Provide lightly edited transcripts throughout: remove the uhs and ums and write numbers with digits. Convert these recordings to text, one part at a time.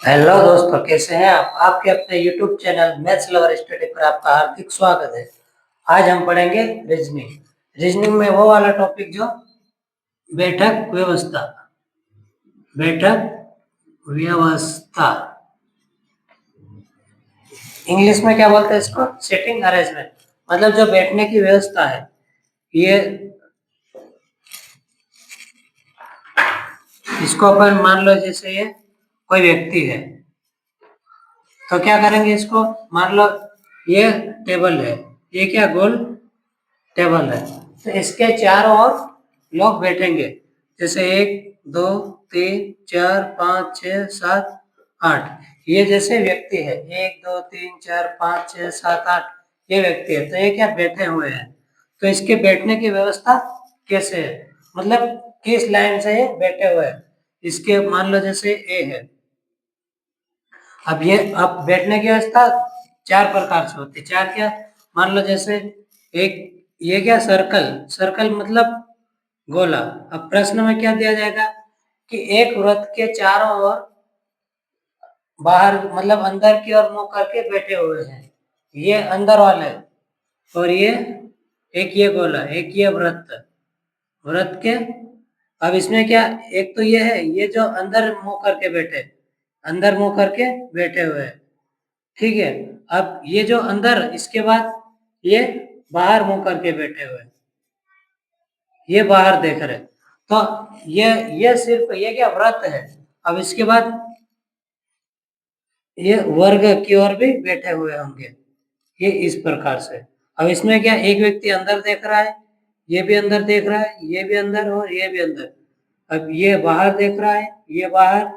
Hello दोस्तों, कैसे हैं आप? आपके अपने YouTube channel maths lover study पर आपका हार्दिक स्वागत है। आज हम पढ़ेंगे रीजनिंग। रीजनिंग में वो वाला टॉपिक जो बैठक व्यवस्था। बैठक व्यवस्था इंग्लिश में क्या बोलते हैं इसको? Sitting arrangement. मतलब जो बैठने की व्यवस्था है, ये इसको अपन मान लो जैसे ये कोई व्यक्ति है, तो क्या करेंगे इसको? मान लो ये टेबल है, ये क्या गोल टेबल है, तो इसके चारों ओर लोग बैठेंगे। जैसे 1 2 3 4 5 6 7 8, ये जैसे व्यक्ति है, 1 2 3 4 5 6 7 8, ये व्यक्ति है, तो ये क्या बैठे हुए हैं। तो इसके बैठने की व्यवस्था कैसे है, मतलब किस लाइन से ये बैठे हुए हैं। इसके मान लो जैसे ए है, अब बैठने की व्यवस्था चार प्रकार से होती है। चार क्या? मान लो जैसे एक, ये क्या सर्कल, सर्कल मतलब गोला। अब प्रश्न में क्या दिया जाएगा कि एक वृत्त के चारों ओर बाहर मतलब अंदर की ओर मुंह करके बैठे हुए हैं, ये अंदर वाले। और ये एक ये गोला, एक ये वृत्त, वृत्त के। अब इसमें क्या, एक तो ये है, ये जो अंदर मुंह करके बैठे, अंदर मुंह करके बैठे हुए हैं, ठीक है। अब ये जो अंदर, इसके बाद ये बाहर मुंह करके बैठे हुए, ये बाहर देख रहे। तो ये सिर्फ ये क्या व्रत है। अब इसके बाद ये वर्ग की ओर भी बैठे हुए होंगे, ये इस प्रकार से। अब इसमें क्या, एक व्यक्ति अंदर देख रहा है, ये भी अंदर देख रहा है, ये भी अंदर और ये भी अंदर। अब ये बाहर देख रहा है, ये बाहर,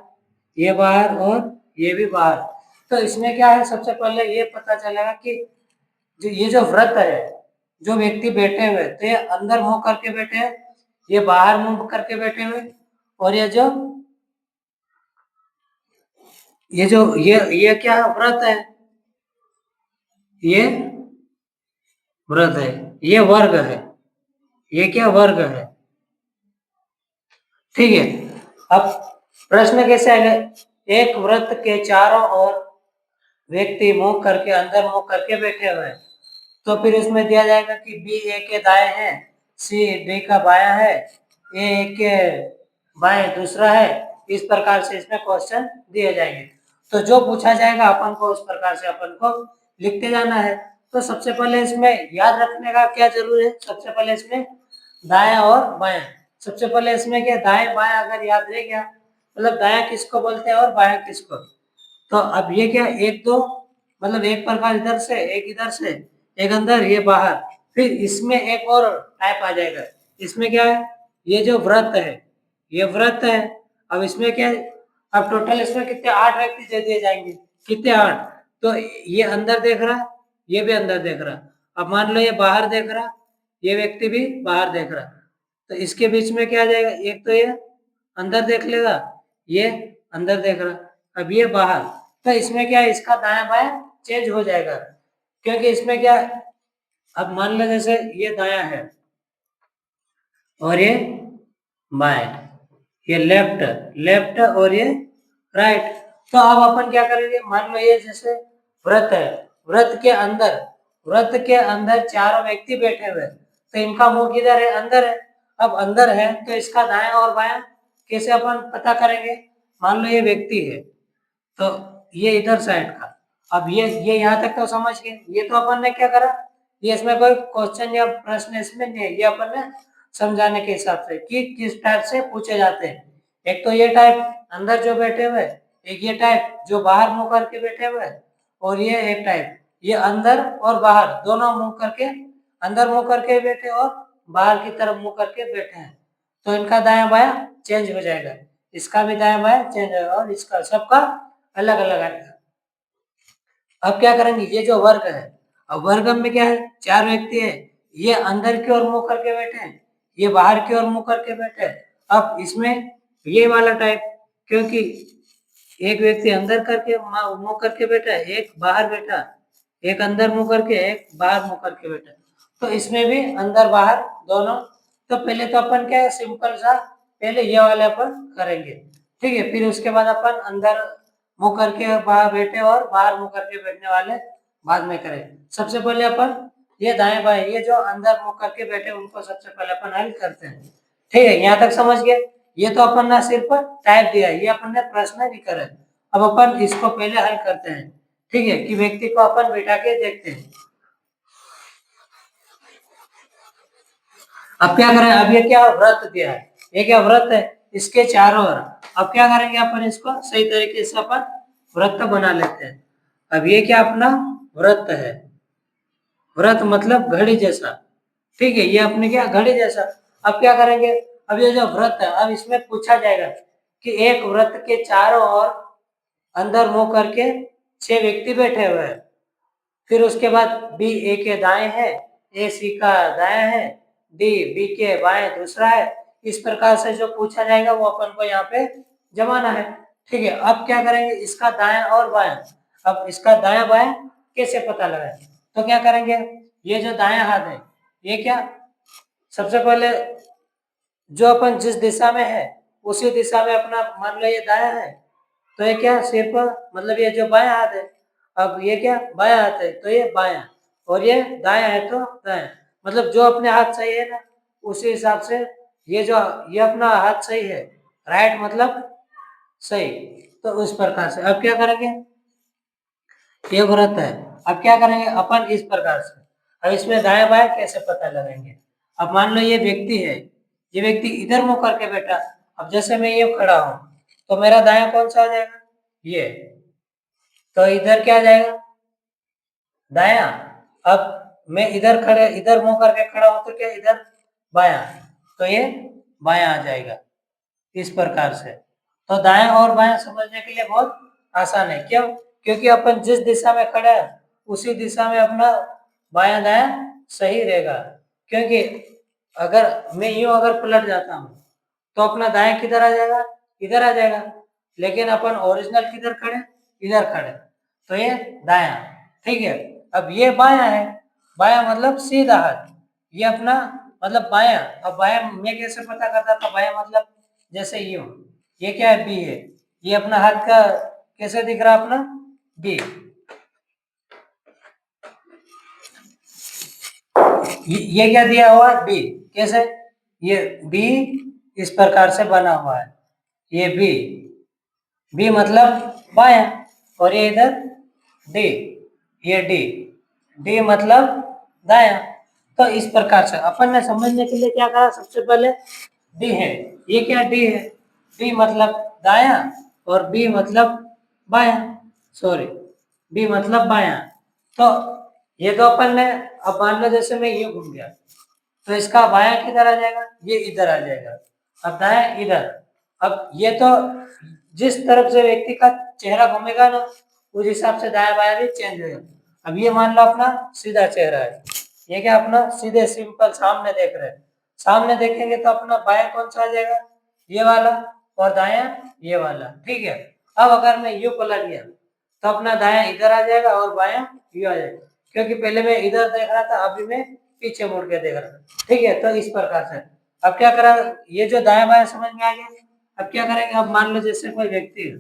ये बाहर और ये भी बाहर। तो इसमें क्या है, सबसे पहले ये पता चलेगा कि जो ये जो व्रत है, जो व्यक्ति बैठे हुए, तो ये अंदर मुंह करके बैठे हैं, ये बाहर मुंह करके बैठे हुए, और ये क्या व्रत है, ये व्रत है, ये वर्ग है, ये क्या वर्ग है, ठीक है। अब प्रश्न कैसे आएगा, एक वृत्त के चारों ओर व्यक्ति मुंह करके, अंदर मुंह करके बैठे हुए हैं, तो फिर इसमें दिया जाएगा कि बी ए के दाएं है, सी डी का बायां है, ए के बाएं दूसरा है। इस प्रकार से इसमें क्वेश्चन दिए जाएंगे। तो जो पूछा जाएगा अपन को उस प्रकार से अपन को लिखते जाना है। तो सबसे पहले इसमें याद रखने का क्या जरूरी है, सबसे पहले इसमें दायां और बायां। सबसे पहले इसमें क्या, दाएं बायां अगर याद रह गया, मतलब दायां किसको बोलते हैं और बायां किसको। तो अब ये क्या, एक दो, मतलब एक प्रकार इधर से, एक इधर से, एक अंदर, ये बाहर। फिर इसमें एक और टाइप आ जाएगा, इसमें क्या है, ये जो व्रत है, ये व्रत है। अब इसमें क्या है, अब टोटल इसमें कितने, 8 व्यक्ति दे दिए जाएंगे। कितने, 8। तो ये अंदर देख रहा, ये भी अंदर देख रहा। अब मान लो ये बाहर देख रहा, ये व्यक्ति भी बाहर देख रहा। तो इसके बीच में क्या आ जाएगा, एक तो ये अंदर देख लेगा, ये अंदर देख रहा, अब ये बाहर। तो इसमें क्या है, इसका दायां बायां चेंज हो जाएगा, क्योंकि इसमें क्या है, अब मान लो जैसे ये दायां है और ये बाएं, ये लेफ्ट, लेफ्ट और ये राइट। तो अब अपन क्या करेंगे, मान लो ये जैसे व्रत है, व्रत के अंदर, व्रत के अंदर चारों व्यक्ति बैठे हुए हैं, तो इनका मुंह किधर है, अंदर है। अब अंदर है तो इसका दायां और बायां कैसे अपन पता करेंगे। मान लो ये व्यक्ति है, तो ये इधर साइड का। अब ये यहाँ तक तो समझ गए। ये तो अपन ने क्या करा, ये इसमें कोई क्वेश्चन या प्रश्न इसमें नहीं है, ये अपन ने समझाने के हिसाब से कि किस टाइप से पूछे जाते हैं। एक तो ये टाइप अंदर जो बैठे हुए, एक ये टाइप जो बाहर मुंह करके बैठे हुए, और ये एक टाइप ये अंदर और बाहर दोनों मुंह करके, अंदर मुंह करके बैठे और बाहर की तरफ मुंह करके बैठे हैं। तो इनका दायां बायां चेंज हो जाएगा, इसका भी दायां बायां चेंज होगा और इसका सबका अलग अलग आएगा। अब क्या करेंगे, ये जो वर्ग है, अब वर्ग में क्या है, 4 व्यक्ति है, ये अंदर की ओर मुंह करके बैठे हैं, ये बाहर की ओर मुंह करके बैठे हैं। अब इसमें ये वाला टाइप, क्योंकि एक व्यक्ति अंदर करके मुंह करके बैठा है, एक बाहर बैठा, एक अंदर मुंह करके, एक बाहर मुंह करके बैठा, तो इसमें भी अंदर बाहर दोनों। तो पहले तो अपन क्या है, सिंपल सा पहले ये वाले अपन करेंगे, ठीक है। फिर उसके बाद अपन अंदर मुंह करके बाहर बैठे और बाहर मुंह करके बैठने वाले बाद में करें। सबसे पहले अपन ये दाएं बाएं ये जो अंदर मुंह करके बैठे उनको सबसे पहले अपन हल करते हैं। ठीक है, यहाँ तक समझ गए। ये तो अपन ने सिर्फ टाइप दिया, ये अपन ने प्रश्न भी करे। अब अपन इसको पहले हल करते हैं। ठीक है, कि व्यक्ति को अपन बिठा के देखते हैं। अब क्या करें, अब ये क्या व्रत दिया है, ये क्या व्रत है, इसके चारों ओर। अब क्या करेंगे अपन, इसको सही तरीके से अपन व्रत बना लेते हैं। अब ये क्या अपना व्रत है, व्रत मतलब घड़ी जैसा। ठीक है, ये अपने क्या घड़ी जैसा। अब क्या करेंगे, अब ये जो व्रत है, अब इसमें पूछा जाएगा कि एक व्रत के चारों ओर अंदर मुंह करके 6 व्यक्ति बैठे हुए हैं। फिर उसके बाद बी ए के दाएं है, ए सी का दाएं है, डी बी के बाएं दूसरा है। इस प्रकार से जो पूछा जाएगा वो अपन को यहाँ पे जमाना है। ठीक है, अब क्या करेंगे, इसका दाएं और बाएं। अब इसका दायां बाएं कैसे पता लगाए, तो क्या करेंगे, ये जो दायां हाथ है ये क्या, सबसे पहले जो अपन जिस दिशा में है उसी दिशा में अपना, मान लो ये दायां है तो ये क्या सिर्फ मतलब ये जो बायां हाथ है। अब ये क्या बायां हाथ है तो ये बायां, और ये दायां है तो दायां। मतलब जो अपने हाथ सही है ना उसी हिसाब से ये जो ये अपना हाथ सही है, राइट मतलब सही। तो उस प्रकार से अब क्या करेंगे, ये व्रत है। अब क्या करेंगे अपन इस प्रकार से, अब इसमें दाएं बाएं कैसे पता लगाएंगे। अब मान लो ये व्यक्ति है, ये व्यक्ति इधर मुंह करके बैठा। अब जैसे मैं ये खड़ा हूं तो मेरा दायां कौन सा आ जाएगा, ये। तो इधर क्या आ जाएगा, दायां। अब मैं इधर खड़े इधर मुंह करके खड़ा हूं तो क्या इधर बायां, तो ये बायां आ जाएगा। इस प्रकार से तो दाएं और बाएं समझने के लिए बहुत आसान है। क्यों, क्योंकि अपन जिस दिशा में खड़े हैं उसी दिशा में अपना बायां दायां सही रहेगा। क्योंकि अगर मैं यूं अगर पलट जाता हूं तो अपना दायां किधर आ जाएगा, इधर आ जाएगा। लेकिन अपन ओरिजिनल किधर खड़े, इधर खड़े, तो ये दायां। ठीक है, अब ये बायां है, बायां मतलब सीधा हाथ, ये अपना मतलब बायां। अब बायां मैं कैसे पता करता था, बायां मतलब जैसे यूं, ये क्या है बी है, ये अपना हाथ का कैसे दिख रहा अपना बी, ये क्या दिया हुआ है बी, कैसे, ये बी इस प्रकार से बना हुआ है, ये बी, बी मतलब बायां, और ये इधर डी, ये डी, डी मतलब दायां। तो इस प्रकार से अपन ने समझने के लिए क्या करा, सबसे पहले डी है, ये क्या डी है, डी मतलब दायां और बी मतलब बायां, सॉरी बी मतलब बायां। तो ये तो अपन ने, अब मान लो जैसे मैं ये घूम गया तो इसका बायां किधर आ जाएगा, ये इधर आ जाएगा। अब दायां इधर। अब ये तो जिस तरफ से व्यक्ति का चेहरा घूमेगा ना उस हिसाब से दायां बायां भी चेंज होगा। अब ये मान लो अपना सीधा चेहरा है, ये क्या अपना सीधे सिंपल सामने देख रहे हैं। सामने देखेंगे तो अपना बायां कौन सा आ जाएगा, ये वाला, और दायां ये वाला। ठीक है, अब अगर मैं यू पलट गया तो अपना दायां इधर आ जाएगा और बायां यू आ जाएगा। क्योंकि पहले मैं इधर देख रहा था, अभी मैं पीछे मुड़ के देख रहा था। ठीक है, तो इस प्रकार से अब क्या करा, ये जो दायां बायां समझ में आ गया। अब क्या करेंगे, अब मान लो जैसे कोई व्यक्ति है,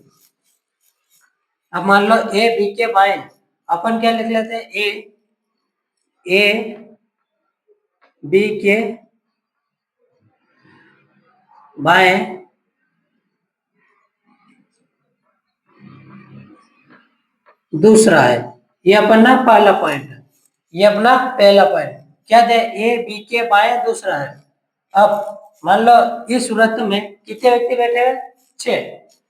अब मान लो ए बी के बाएं, अपन क्या लिख लेते हैं, ए बी के बाएं दूसरा है। ये अपन ना पहला पॉइंट है, ये अपना पहला पॉइंट क्या दे, ए बी के बाएं दूसरा है। अब मान लो इस वृत्त में कितने व्यक्ति बैठे हुए, 6।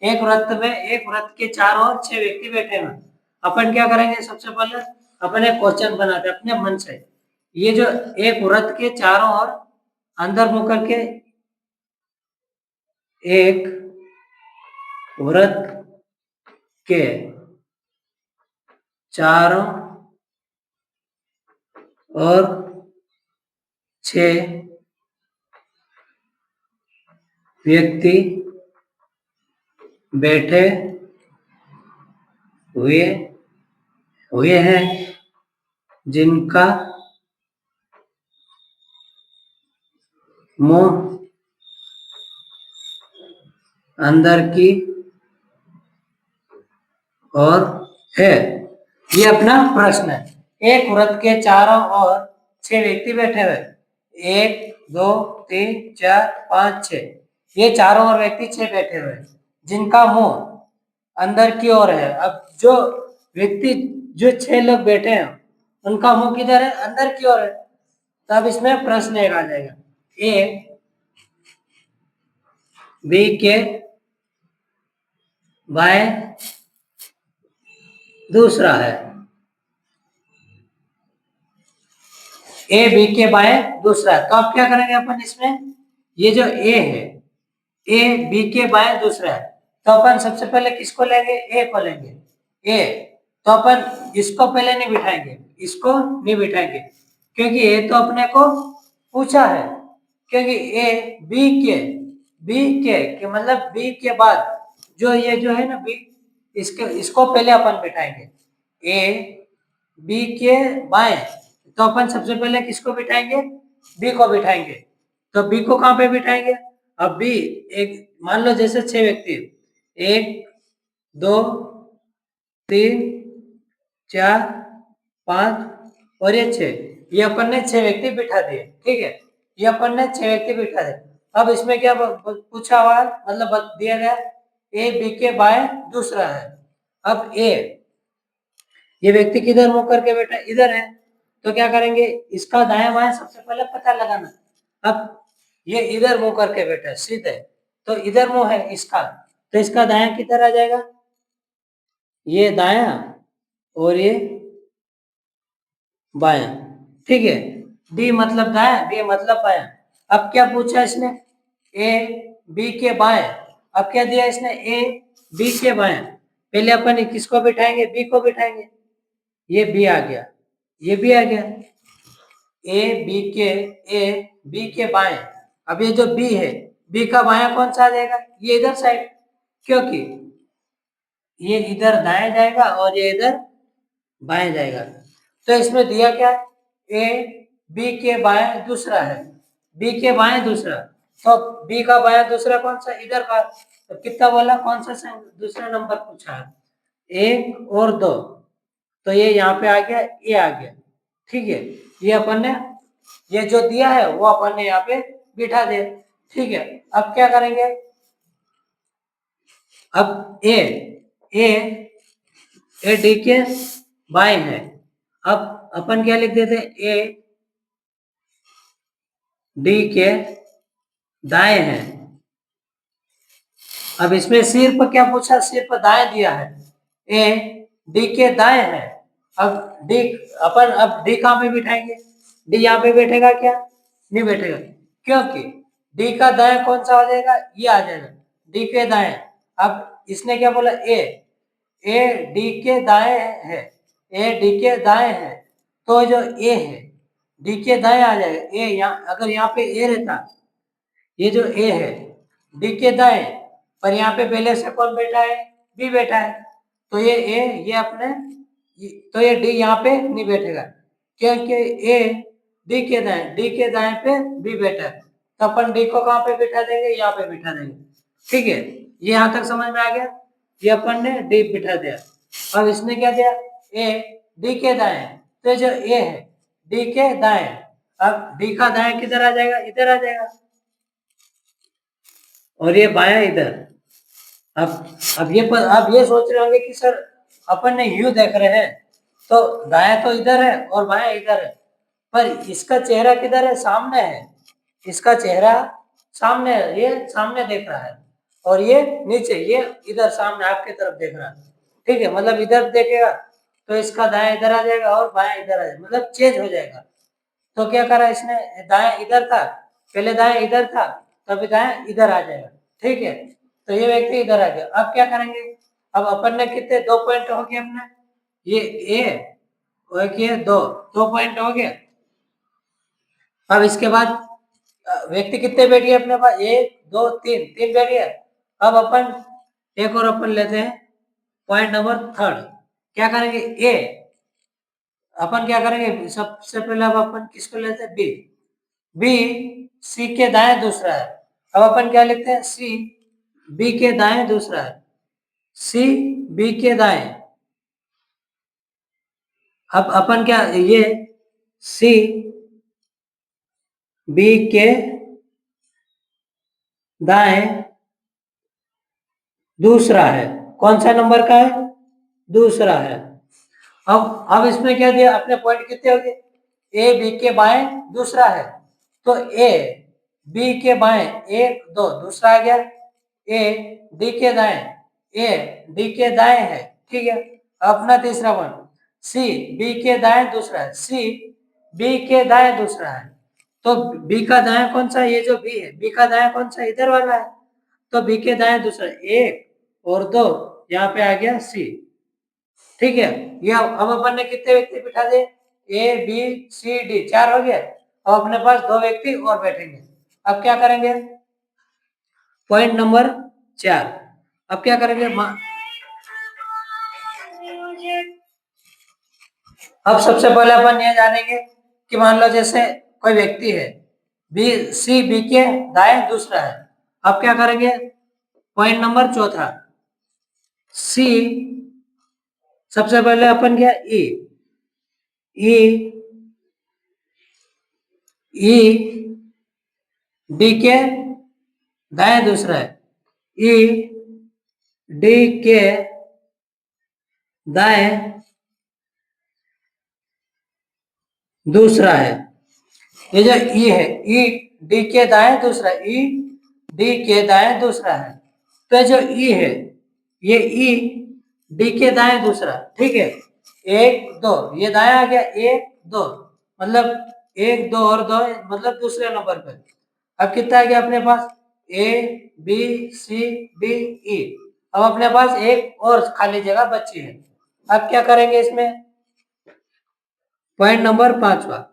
एक वृत्त में एक वृत्त के चारों ओर 6 व्यक्ति बैठे हुए। अपन क्या करेंगे, सबसे पहले अपन एक क्वेश्चन बनाते हैं अपने मन से। ये जो एक वृत्त के चारों ओर अंदर मुंह करके एक वृत्त के चारों और 6 व्यक्ति बैठे हुए हुए हैं जिनका मुंह अंदर की और है। ये अपना प्रश्न है। एक वृत्त के चारों ओर 6 व्यक्ति बैठे हुए, 1 2 3 4 5 6। ये चारों ओर व्यक्ति 6 बैठे हुए हैं, जिनका मुंह अंदर की ओर है। अब जो व्यक्ति, जो 6 लोग बैठे हैं, उनका मुंह किधर है? अंदर की ओर है। तो अब इसमें प्रश्न एक आ जाएगा, ए बी के बाएं दूसरा है, ए बी के बाएं दूसरा है। तो अब क्या करेंगे अपन इसमें? ये जो ए है, ए बी के बाएं दूसरा है, तो अपन सबसे पहले किसको लेंगे? ए को लेंगे। ए, तो अपन इसको पहले नहीं बिठाएंगे, इसको नहीं बिठाएंगे, क्योंकि ए तो अपने को पूछा है। क्योंकि ए बी के मतलब बी के बाद जो ये जो है ना बी, इसको पहले अपन बिठाएंगे। ए बी के बाएं, तो अपन सबसे पहले किसको बिठाएंगे? बी को बिठाएंगे। तो बी को कहाँ पे बिठाएंगे? अब बी, एक मान लो जैसे 6 व्यक्ति, 1 2 3 4 5 और ये 6, ये अपन ने 6 व्यक्ति बिठा दिए। ठीक है, ये अपन ने 6 व्यक्ति बिठा दिए। अब इसमें क्या पूछा हुआ है, मतलब दिया गया ए बी के बाएं दूसरा है। अब ए, ये व्यक्ति किधर मुंह करके बैठा? इधर है। तो क्या करेंगे? इसका दायां बायां सबसे पहले पता लगाना। अब ये इधर मुंह करके बैठा है सीधे, तो इधर मुंह है इसका, तो इसका दायां किधर आ जाएगा? ये दायां और ये बायां। ठीक है, डी मतलब दायां, बी मतलब बायां। अब क्या पूछा इसने? ए बी के बाएं। अब क्या दिया इसने? ए बी के बाएं। पहले अपन किसको बिठाएंगे? बी को बिठाएंगे। ये बी आ गया, ये भी आ गया। ए बी के बाएं। अब ये जो बी है, बी का बायां कौन सा आ जाएगा? ये इधर साइड, क्योंकि ये इधर दाएं जाएगा और ये इधर बाएं जाएगा। तो इसमें दिया क्या? ए बी के बाएं दूसरा है, बी के बाएं दूसरा। तो बी का बायां दूसरा कौन सा? इधर का। तो कितना बोला? कौन सा दूसरा नंबर पूछा है? 1 और 2। तो ये यहाँ पे आ गया, ये आ गया। ठीक है, ये अपन ने, ये जो दिया है वो अपन ने यहाँ पे बिठा दे। ठीक है, अब क्या करेंगे? अब ए ए ए डी के बाएं है। अब अपन क्या लिख देते? ए डी के दाएं है। अब इसमें सिर्फ क्या पूछा? सिर्फ दाएं दिया है। ए डी के दाएं है। अब डी, अपन अब डी कहाँ पे बिठाएंगे? डी यहाँ पे बैठेगा क्या? नहीं बैठेगा, क्योंकि डी का दाएं कौन सा हो जाएगा? ये आ जाएगा, डी के दाएं। अब इसने क्या बोला? ए डी के दाएं है, ए डी के दाएं है, तो जो ए है डी के दाएं आ जाएगा। ए यहाँ, अगर यहाँ पे ए रहता, ये जो ए है डी के दाएं, पर यहाँ पे पहले से कौन बैठा है? बी बैठा है। तो ये ए, ये अपने तो ये डी यहाँ पे नहीं बैठेगा, क्योंकि ए डी के दाएं, डी के दाएं पे बी बैठा है। तो अपन डी को कहाँ पे बिठा देंगे? यहाँ पे बिठा देंगे। ठीक है, ये यहाँ तक समझ में आ गया? ये अपन ने डी बिठा दिया। अब इसने क्या दिया? ए डी के दाएं, तो जो ए है डी के दाएं, अब डी का दाएं किधर आ जाएगा? इधर आ जाएगा, और ये बायां इधर। अब ये सोच रहे होंगे कि सर अपन ने यू देख रहे हैं, तो दायां तो इधर है और बायां इधर है, पर इसका चेहरा किधर है? सामने है। इसका चेहरा सामने है, ये सामने देख रहा है, और ये नीचे, ये इधर सामने आपके तरफ देख रहा है। ठीक है, मतलब इधर देखेगा तो इसका दायां इधर आ जाएगा और बायां इधर आ जाएगा, मतलब चेंज हो जाएगा। तो क्या करा इसने? दायां इधर था, पहले दायां इधर था, तो अभी दायां इधर आ जाएगा। ठीक है, तो ये व्यक्ति इधर आ गया। अब क्या करेंगे? अब अपन ने कितने 2 पॉइंट हो गए अपने, ये ए और ये 2 पॉइंट हो गए। अब इसके बाद व्यक्ति कितने बैठ गए अपने पास? 1 2 3 बैठ गए। अब अपन एक और अपन लेते हैं, पॉइंट नंबर 3। क्या करेंगे? ए, अपन क्या करेंगे? सबसे पहले अब अपन किसको लेते हैं? बी। बी सी के दाएं दूसरा है। अब अपन क्या लिखते हैं? सी बी के दाएं दूसरा है, सी बी के दाएं। अब अपन क्या, ये सी बी के दाएं दूसरा है। कौन सा नंबर का है? दूसरा है। अब इसमें क्या दिया, अपने पॉइंट कितने हो गए? ए बी के बाएं दूसरा है, तो ए बी के बाएं एक दो दूसरा आ गया, ए डी के दाएं, ए डी के दाएं है, ठीक है। अपना तीसरा पॉइंट, सी बी के दाएं दूसरा है, सी बी के दाएं दूसरा है। तो बी का दाएं कौन सा है? ये जो बी है, बी का दाएं कौन सा? इधर वाला है। तो बी के दाएं दूसरा, एक और दो, यहाँ पे आ गया सी, ठीक है। ये अब अपन ने कितने व्यक्ति बिठा दिए? ए बी सी डी, चार हो गए। अब अपने पास दो व्यक्ति और बैठेंगे। अब क्या करेंगे? पॉइंट नंबर 4, अब क्या करेंगे? अब सबसे पहले अपन ये जानेंगे कि मान लो जैसे कोई व्यक्ति है, बी सी बी के दाएं दूसरा है। अब क्या करेंगे? पॉइंट नंबर 4, सी सबसे पहले अपन क्या, ई ई ई डी के दाएं दूसरा है, ई डी के दाएं दूसरा है। ये जो ई है, ई डी के दाएं दूसरा, ई डी के दाएं दूसरा है। तो जो ई है, ये ई डी के दाएं दूसरा, ठीक है। एक दो, ये दाएं आ गया, एक दो, मतलब एक दो और दो, मतलब दूसरे नंबर पे। अब कितना आ गया अपने पास? A B C D E. अब अपने पास एक और खाली जगह बची है। अब क्या करेंगे इसमें? पॉइंट नंबर 5,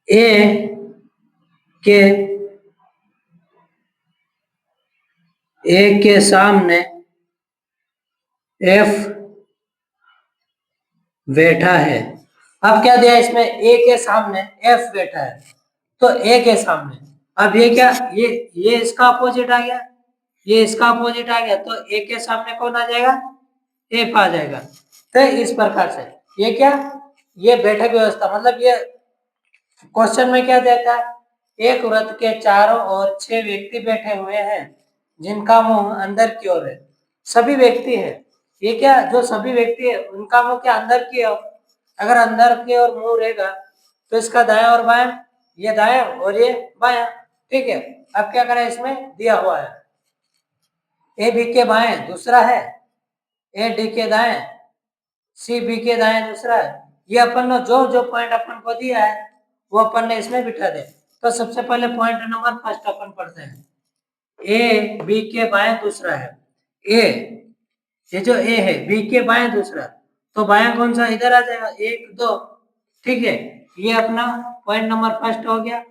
ए के सामने एफ बैठा है। अब क्या दिया इसमें? ए के सामने एफ बैठा है, तो ए के सामने, अब ये क्या, ये इसका अपोजिट आ गया, ये इसका अपोजिट आ गया, तो ए के सामने कौन आ जाएगा? एफ आ जाएगा। तो इस प्रकार से ये क्या, ये बैठक व्यवस्था, मतलब ये क्वेश्चन में क्या देता है? एक वृत्त के चारों ओर 6 व्यक्ति बैठे हुए हैं जिनका मुंह अंदर की ओर है। सभी व्यक्ति है, ये क्या, जो सभी व्यक्ति है उनका मुंह क्या अंदर की ओर? अगर अंदर की ओर मुंह रहेगा तो इसका दाया और बायां, ये दाया और ये बायां, ठीक है। अब क्या करें? इसमें दिया हुआ है ए बी के बाएं दूसरा है, ए डी के दाएं, सी बी के दाएं दूसरा है। ये अपन ने जो जो पॉइंट अपन को दिया है वो अपन ने इसमें बिठा दे। तो सबसे पहले पॉइंट नंबर फर्स्ट अपन पढ़ते हैं, ए बी के बाएं दूसरा है, ए, ये जो ए है बी के बाएं दूसरा, तो बायां कौन सा? इधर आ जाएगा, एक दो, ठीक है। ये अपना पॉइंट नंबर फर्स्ट हो गया।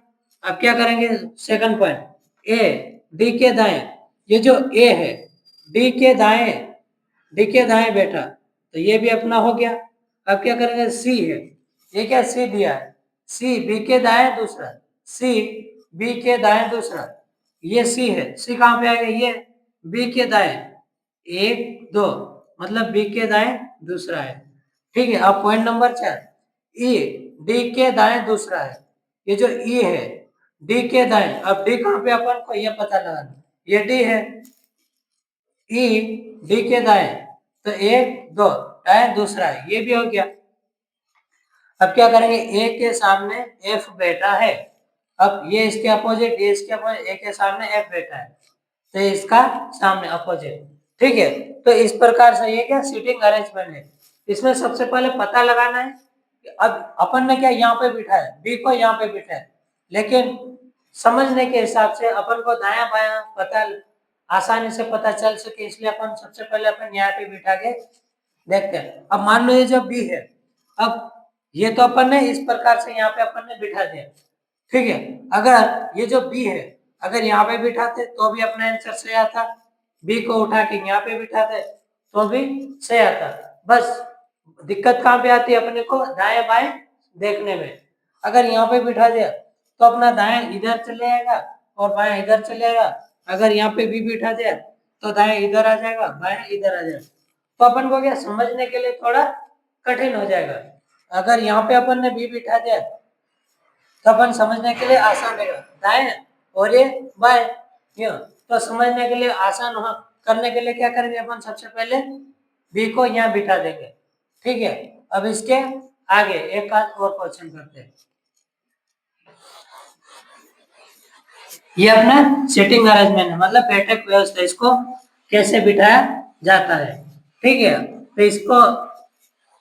अब क्या करेंगे? सेकंड पॉइंट, ए डी के दाएं, ये जो ए है डी के दाएं, डी के दाएं बैठा, तो ये भी अपना हो गया। अब क्या करेंगे? सी है, ये क्या, सी दिया है, सी बी के दाएं दूसरा, सी बी के दाएं दूसरा, ये सी है, सी कहाँ पे आएगा? ये बी के दाएं, एक दो, मतलब बी के दाएं दूसरा है, ठीक है। अब पॉइंट नंबर 4, ई डी के दाएं दूसरा है, ये जो ई है डी के दाएं, अब डी कहाँ पे अपन को ये पता लगाना, ये डी है, ई डी के दाएं, तो एक दो, दाएं दूसरा है, ये भी हो गया। अब क्या करेंगे? ए के सामने एफ बैठा है, अब ये इसके अपोजिट, ये इसके अपोजिट, ए के सामने एफ बैठा है, तो इसका सामने अपोजिट, ठीक है। तो इस प्रकार से ये क्या सीटिंग अरेंजमेंट है। इसमें सबसे पहले पता लगाना है कि अब अपन ने क्या यहाँ पे बिठा है, बी को यहाँ पे बिठा है, लेकिन समझने के हिसाब से अपन को दाया बाया पता आसानी से पता चल सके, इसलिए अपन सबसे पहले अपन यहाँ पे बिठा के देखते हैं। अब मान लो ये जो बी है, अब ये तो अपन ने इस प्रकार से यहाँ पे अपन ने बिठा दिया, ठीक है। अगर ये जो बी है, अगर यहाँ पे बिठाते तो भी अपना आंसर सही आता, बी को उठा के यहाँ पे बिठाते तो भी सही आता। बस दिक्कत कहाँ पे आती है अपने को? दाएं बाएं देखने में। अगर यहाँ पे बिठा दिया तो अपना दाएं इधर चले जाएगा और बायां इधर चलेगा। अगर यहाँ पे बी बिठा दिया तो दाएं इधर आ जाएगा, बायां इधर आ जाएगा। तो अपन को क्या समझने के लिए थोड़ा कठिन हो जाएगा। अगर यहाँ पे अपन ने बी बिठा दिया तो अपन समझने के लिए आसान रहेगा, दाएं और ये बाएं, यूं। तो समझने के लिए आसान करने के लिए क्या करेंगे अपन, सबसे पहले बी को यहाँ बिठा देंगे। ठीक है, अब इसके आगे एक आध और क्वेश्चन करते हैं। ये अपना सीटिंग अरेंजमेंट है, मतलब बैठक व्यवस्था, इसको कैसे बिठाया जाता है। ठीक है, तो इसको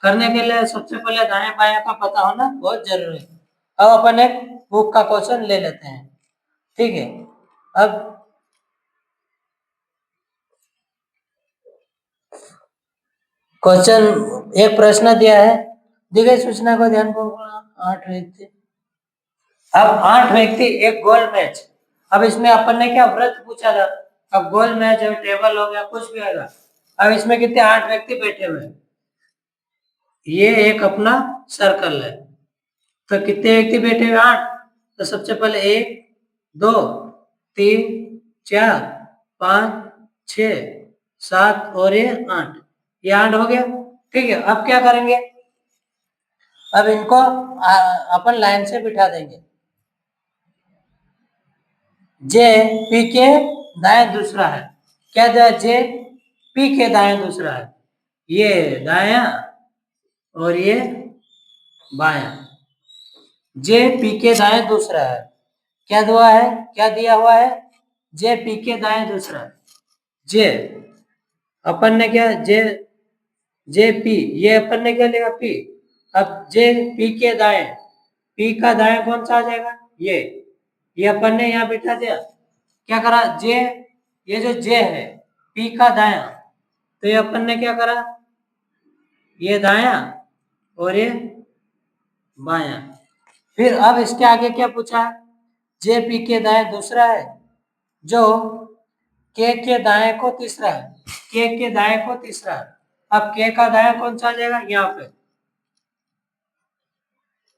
करने के लिए सबसे पहले दाएं बाएं का पता होना बहुत जरूरी है। अब अपन एक बुक का क्वेश्चन ले लेते हैं। ठीक है, अब क्वेश्चन, एक प्रश्न दिया है, दी गई सूचना को ध्यानपूर्वक 8 व्यक्ति। अब 8 व्यक्ति एक गोल मैच। अब इसमें अपन ने क्या व्रत पूछा था, अब गोल मैच है, टेबल हो गया, कुछ भी होगा। अब इसमें कितने 8 व्यक्ति बैठे हुए हैं, ये एक अपना सर्कल है। तो कितने व्यक्ति बैठे हुए, 8। तो सबसे पहले 1 2 3 4 5 6 7 और ये 8, ये 8 हो गया। ठीक है, अब क्या करेंगे, अब इनको अपन लाइन से बिठा देंगे। जे पी के दाएं दूसरा है, क्या दिया, जे पी के दाएं दूसरा है, ये दाया और ये बाया। जे पी के दाएं दूसरा है, क्या दुआ है, क्या दिया हुआ है, जे पी के दाएं दूसरा है। जे अपन ने क्या, जे जे पी, ये अपन ने क्या लिखा, पी। अब जे पी के दाएं, पी का दाएं कौन सा आ जाएगा, ये अपन ने यहाँ बिठा दिया। क्या करा, जे, ये जो जे है पी का दाया, तो ये अपन ने क्या करा, ये दाया और ये बाया। फिर अब इसके आगे क्या पूछा, जे पी के दाएं दूसरा है, जो के दाएं को तीसरा है, के दाएं को तीसरा है। अब के का दाएं कौन सा आ जाएगा, यहाँ पे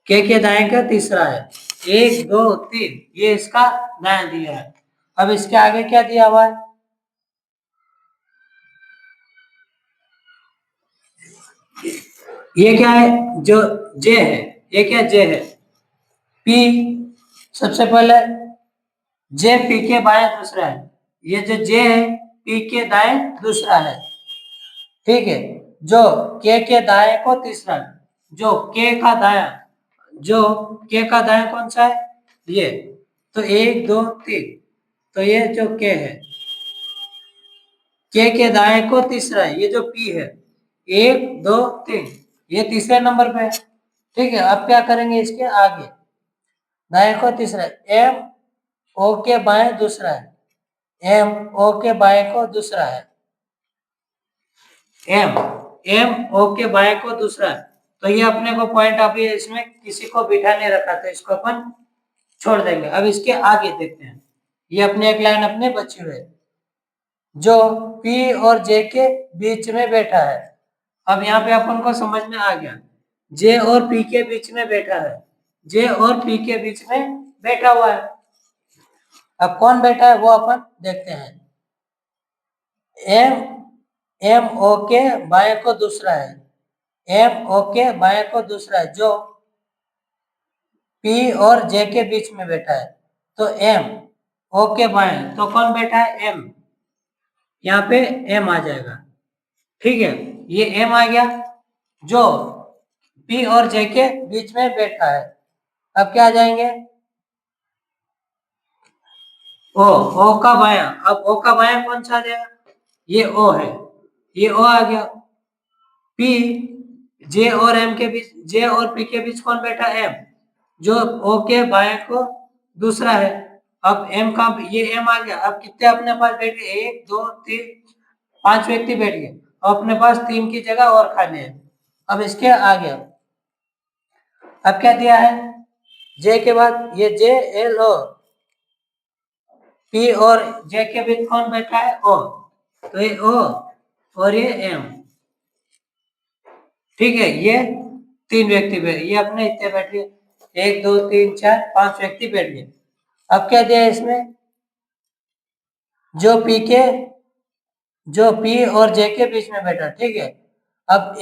के दाएं का तीसरा है, 1 2 3, ये इसका दाएं दिया है। अब इसके आगे क्या दिया हुआ है, ये क्या है, जो जे है, ये क्या जे है, पी। सबसे पहले जे पी के बाएं दूसरा है, ये जो जे है पी के दाएं दूसरा है। ठीक है, जो के दाएं को तीसरा है, जो के का दाया, जो के का दाया कौन सा है, ये। तो 1 2 3, तो ये जो के है, के दाएं को तीसरा है, ये जो पी है, 1 2 3, ये तीसरे नंबर पे है। ठीक है, अब क्या करेंगे, इसके आगे दाएं को तीसरा, एम ओ के बाएं दूसरा है, एम ओ के बाएं को दूसरा है, एम ओ के बाएं को दूसरा है। तो ये अपने को पॉइंट, अभी इसमें किसी को बिठा नहीं रखा, तो इसको अपन छोड़ देंगे। अब इसके आगे देखते हैं, ये अपने एक लाइन अपने बची हुई है, जो पी और जे के बीच में बैठा है। अब यहाँ पे अपन को समझ में आ गया, जे और पी के बीच में बैठा है, जे और पी के बीच में बैठा हुआ है। अब कौन बैठा है वो अपन देखते हैं, एम ओ के बाएं को दूसरा है, एम ओ के बाएं को दूसरा है, जो पी और जे के बीच में बैठा है। तो एम ओ के बाएं, तो कौन बैठा है, एम, यहाँ पे एम आ जाएगा। ठीक है, ये एम आ गया, जो पी और जे के बीच में बैठा है। अब क्या आ जाएंगे, ओ का बाया। अब ओ का बाया कौन सा आ जाएगा, ये ओ है, ये ओ आ गया। पी, जे और एम के बीच, जे और पी के बीच कौन बैठा, एम, जो ओ के बाएं को दूसरा है। अब एम का, ये एम आ गया। अब कितने अपने पास बैठ गए, 1 2 3 5 व्यक्ति बैठ गए। अब अपने पास 3 की जगह और खाने हैं। अब इसके आ गया, अब क्या दिया है, जे के बाद ये जे एल ओ, पी और जे के बीच कौन बैठा है, ओ, तो ये ओ और ये एम। ठीक है, ये 3 व्यक्ति बैठ, ये अपने इतने बैठ गए, 1 2 3 4 5 व्यक्ति बैठ गए। अब क्या दिया है इसमें, जो पी और जे के बीच में बैठा, ठीक है। अब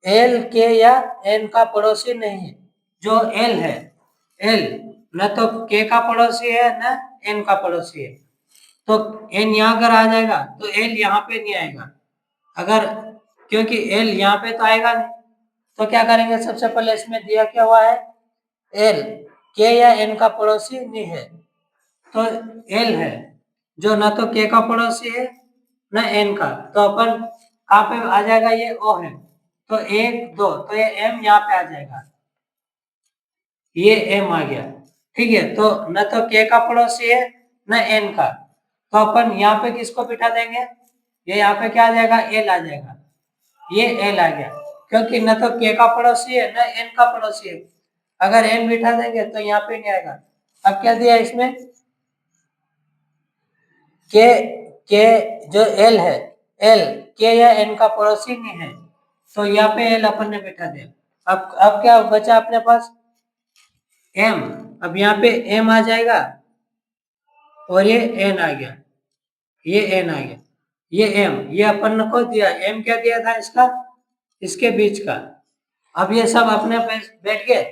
एल के या एन का पड़ोसी नहीं है। जो एल है, एल न तो के का पड़ोसी है न एन का पड़ोसी है, तो एन यहाँ अगर आ जाएगा तो एल यहाँ पे नहीं आएगा। अगर क्योंकि एल यहाँ पे तो आएगा नहीं, तो क्या करेंगे, सबसे पहले इसमें दिया क्या हुआ है, एल के या एन का पड़ोसी नहीं है, तो एल है जो न तो के का पड़ोसी है न एन का, तो अपन कहाँ पे आ जाएगा, ये ओ है, तो एक दो, तो ये एम यहाँ पे आ जाएगा, ये एम आ गया, ठीक है। तो न तो के का पड़ोसी है न एन का, तो अपन यहाँ पे किसको बिठा देंगे, ये यहाँ पे क्या आ जाएगा, एल आ जाएगा, ये एल आ गया, क्योंकि न तो के का पड़ोसी है न एन का पड़ोसी है। अगर एन बिठा देंगे तो यहाँ पे नहीं आएगा। अब क्या दिया इसमें, के जो एल है, एल के या एन का पड़ोसी नहीं है, तो यहाँ पे एल अपन ने बिठा दिया। अब क्या बचा अपने पास, एम। अब यहाँ पे एम आ जाएगा और ये एन आ गया, ये एन आ गया, ये एम, ये अपन को दिया, एम क्या दिया था इसका, इसके बीच का। अब ये सब अपने बैठ गए।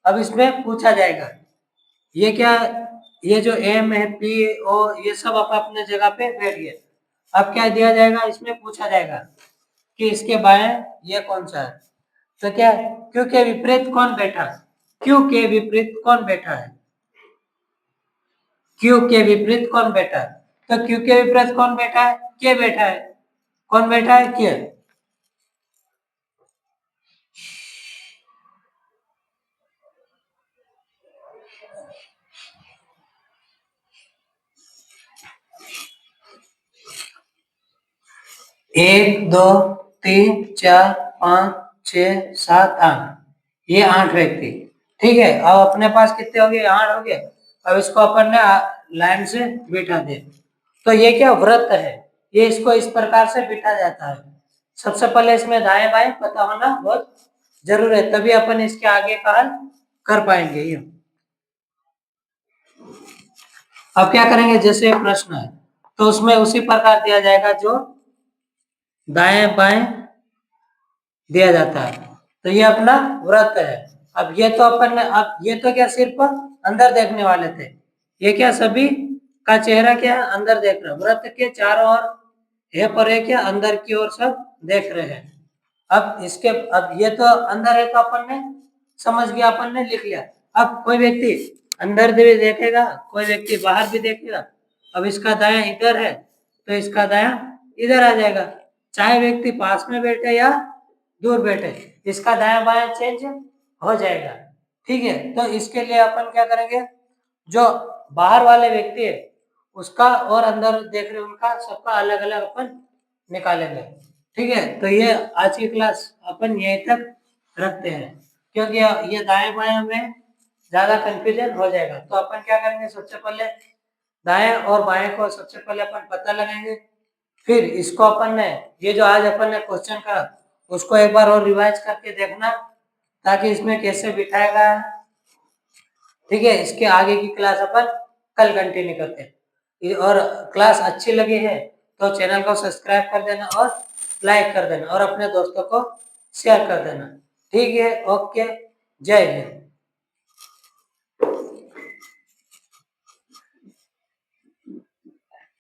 अब इसमें पूछा जाएगा, ये क्या, ये जो एम है पी ओ ये सब अपने जगह पे बैठ गए। अब क्या दिया जाएगा, इसमें पूछा जाएगा कि इसके बाएं ये कौन सा है, तो क्या क्यू के विपरीत कौन बैठा, क्यू के विपरीत कौन बैठा है, क्यू के विपरीत कौन बैठा है, तो क्यू के विपरीत कौन बैठा है, के बैठा है, कौन बैठा है, के। एक दो तीन चार पाँच छः सात आठ, ये 8 व्यक्ति, ठीक है। अब अपने पास कितने हो गए, 8 हो गए। अब इसको अपन ने लाइन से बिठा दे, तो ये क्या व्रत है, ये इसको इस प्रकार से बिठा जाता है। सबसे पहले इसमें दाएं बाएं पता होना बहुत जरूरी है, तभी अपन इसके आगे का हल कर पाएंगे। ये अब क्या करेंगे, जैसे प्रश्न है तो उसमें उसी प्रकार दिया जाएगा जो दाएं बाएं दिया जाता है, तो ये अपना व्रत है। अब ये तो अपन ने, अब ये तो क्या सिर्फ अंदर देखने वाले थे, ये क्या सभी का चेहरा क्या है, अंदर देख रहे, व्रत के चारों ओर है पर है क्या, अंदर की ओर सब देख रहे हैं। अब इसके, अब ये तो अंदर है तो अपन ने समझ गया, अपन ने लिख लिया। अब कोई व्यक्ति अंदर भी देखेगा, कोई व्यक्ति बाहर भी देखेगा। अब इसका दायां इधर है तो इसका दायां इधर आ जाएगा, चाहे व्यक्ति पास में बैठे या दूर बैठे, इसका दायां बायां चेंज हो जाएगा, ठीक है। तो इसके लिए अपन क्या करेंगे, जो बाहर वाले व्यक्ति है उसका और अंदर देख रहे उनका सबका अलग अलग अपन निकालेंगे, ठीक है। तो ये आज की क्लास अपन यहीं तक रखते हैं, क्योंकि ये दाएं बाएं में ज्यादा कंफ्यूजन हो जाएगा। तो अपन क्या करेंगे, सबसे पहले दाएं और बाएं को सबसे पहले अपन पता लगाएंगे, फिर इसको अपन ने, ये जो आज अपन ने क्वेश्चन करा उसको एक बार और रिवाइज करके देखना, ताकि इसमें कैसे बिठाएगा, ठीक है। इसके आगे की क्लास अपन कल कंटिन्यू करते हैं। और क्लास अच्छी लगी है तो चैनल को सब्सक्राइब कर देना और लाइक कर देना और अपने दोस्तों को शेयर कर देना, ठीक है। ओके, जय हिंद।